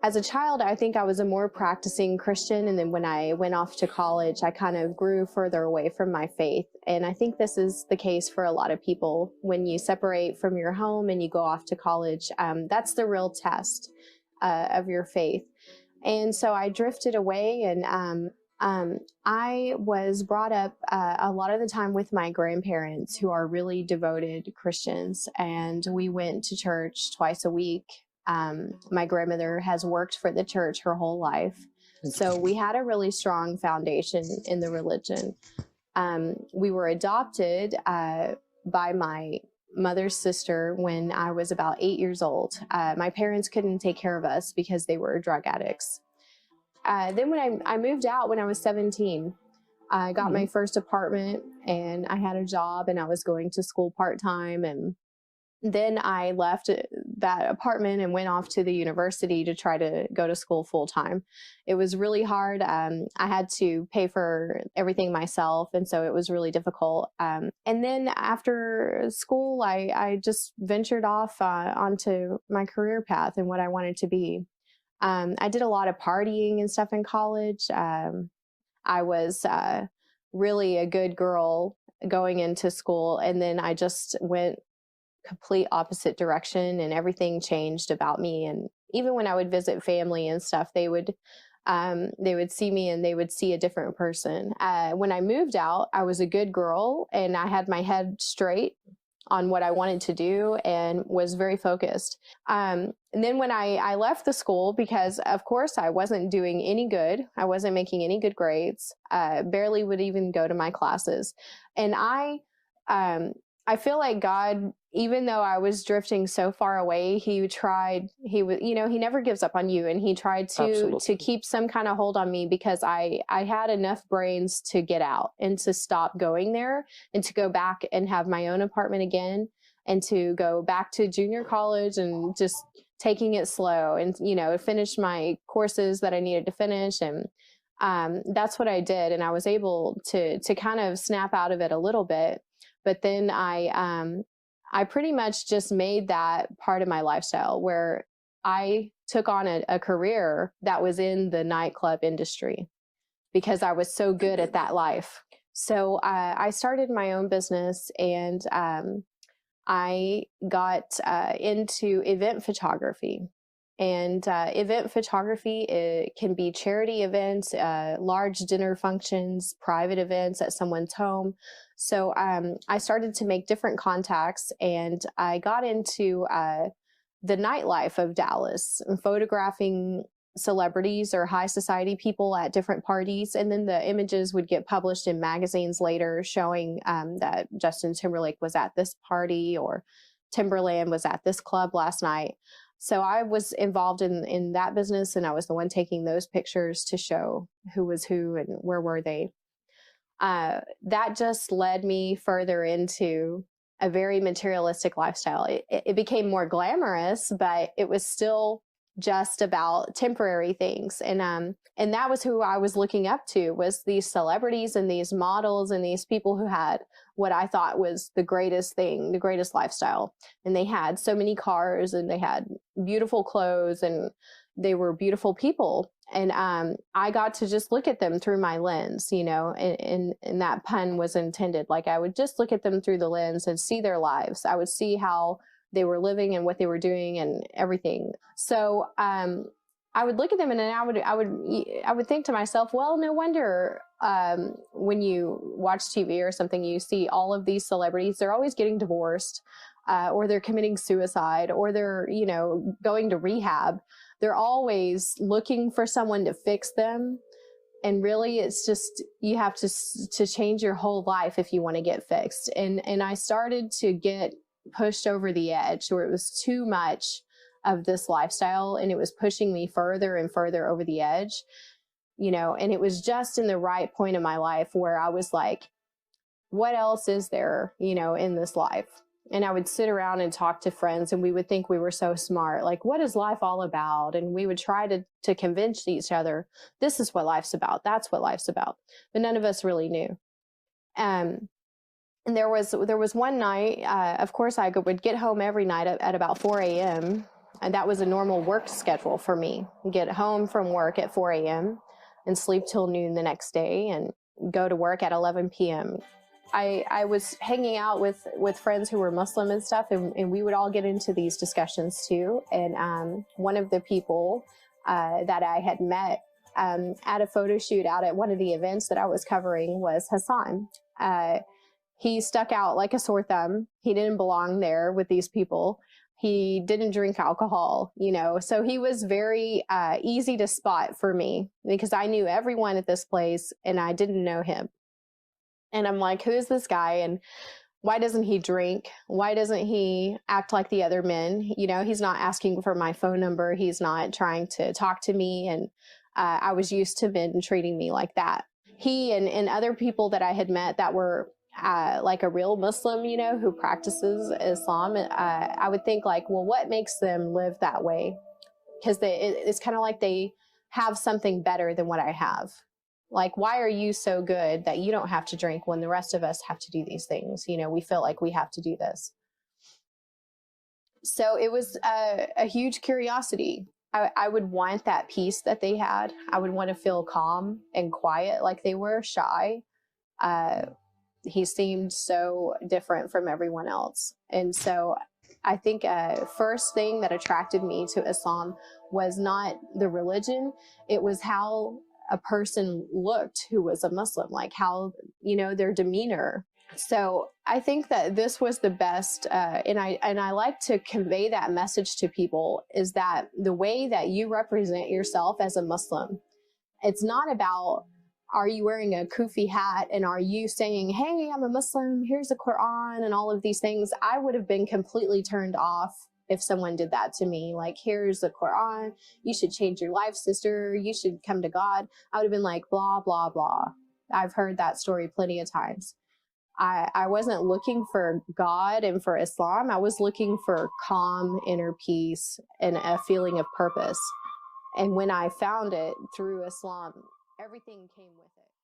As a child, I think I was a more practicing Christian. And then when I went off to college, I kind of grew further away from my faith. And I think this is the case for a lot of people. When you separate from your home and you go off to college, that's the real test of your faith. And so I drifted away, and I was brought up a lot of the time with my grandparents, who are really devoted Christians, and we went to church twice a week. My grandmother has worked for the church her whole life, so we had a really strong foundation in the religion. We were adopted by my mother's sister when I was about 8 years old. My parents couldn't take care of us because they were drug addicts. Then when I moved out when I was 17, I got my first apartment, and I had a job, and I was going to school part-time. And then I left that apartment and went off to the university to try to go to school full-time. It was really hard. I had to pay for everything myself, and so it was really difficult. And then after school, I just ventured off onto my career path and what I wanted to be. I did a lot of partying and stuff in college. I was really a good girl going into school, and then I just went complete opposite direction, and everything changed about me. And even when I would visit family and stuff, they would see me and they would see a different person. When I moved out, I was a good girl, and I had my head straight on what I wanted to do and was very focused. And then when I left the school, because of course I wasn't doing any good, I wasn't making any good grades, barely would even go to my classes. And I feel like God, even though I was drifting so far away, he never gives up on you. And he tried to keep some kind of hold on me, because I had enough brains to get out and to stop going there and to go back and have my own apartment again, and to go back to junior college and just taking it slow and, finish my courses that I needed to finish. And that's what I did. And I was able to kind of snap out of it a little bit. But then I pretty much just made that part of my lifestyle, where I took on a career that was in the nightclub industry because I was so good at that life. So I started my own business, and I got into event photography. And event photography, it can be charity events, large dinner functions, private events at someone's home. So I started to make different contacts, and I got into the nightlife of Dallas, photographing celebrities or high society people at different parties. And then the images would get published in magazines later, showing that Justin Timberlake was at this party, or Timberland was at this club last night. So I was involved in that business, and I was the one taking those pictures to show who was who and where were they. That just led me further into a very materialistic lifestyle. It became more glamorous, but it was still just about temporary things. And that was who I was looking up to, was these celebrities and these models and these people who had what I thought was the greatest thing, the greatest lifestyle. And they had so many cars, and they had beautiful clothes, and they were beautiful people. And I got to just look at them through my lens, and that pun was intended. Like, I would just look at them through the lens and see their lives. I would see how they were living and what they were doing and everything. So I would look at them, and then I would think to myself, well, no wonder when you watch TV or something, you see all of these celebrities, they're always getting divorced, or they're committing suicide, or they're, going to rehab. They're always looking for someone to fix them. And really, it's just, you have to change your whole life if you want to get fixed. And I started to get pushed over the edge, where it was too much of this lifestyle, and it was pushing me further and further over the edge, and it was just in the right point of my life where I was like, what else is there, in this life? And I would sit around and talk to friends, and we would think we were so smart. Like, what is life all about? And we would try to convince each other, this is what life's about. That's what life's about. But none of us really knew. And there was one night, of course, I would get home every night at about 4 a.m. And that was a normal work schedule for me. Get home from work at 4 a.m. and sleep till noon the next day and go to work at 11 p.m. I was hanging out with friends who were Muslim and stuff, and we would all get into these discussions too. And one of the people that I had met at a photo shoot out at one of the events that I was covering was Hassan. He stuck out like a sore thumb. He didn't belong there with these people. He didn't drink alcohol, you know, so he was very easy to spot for me because I knew everyone at this place and I didn't know him. And I'm like, who is this guy? And why doesn't he drink? Why doesn't he act like the other men? You know, he's not asking for my phone number. He's not trying to talk to me. And I was used to men treating me like that. He and other people that I had met that were like a real Muslim, you know, who practices Islam, I would think like, well, what makes them live that way? Because it's kind of like they have something better than what I have. Like, why are you so good that you don't have to drink when the rest of us have to do these things? You know, we feel like we have to do this. So it was a huge curiosity. I would want that peace that they had. I would want to feel calm and quiet like they were, shy. He seemed so different from everyone else. And so I think first thing that attracted me to Islam was not the religion. It was how a person looked who was a Muslim, like how, you know, their demeanor. So I think that this was the best, and I like to convey that message to people, is that the way that you represent yourself as a Muslim, it's not about, are you wearing a kufi hat and are you saying, hey, I'm a Muslim, here's the Quran and all of these things. I would have been completely turned off if someone did that to me. Like, here's the Quran, you should change your life, sister, you should come to God. I would have been like, blah, blah, blah. I've heard that story plenty of times. I wasn't looking for God and for Islam. I was looking for calm, inner peace, and a feeling of purpose. And when I found it through Islam, everything came with it.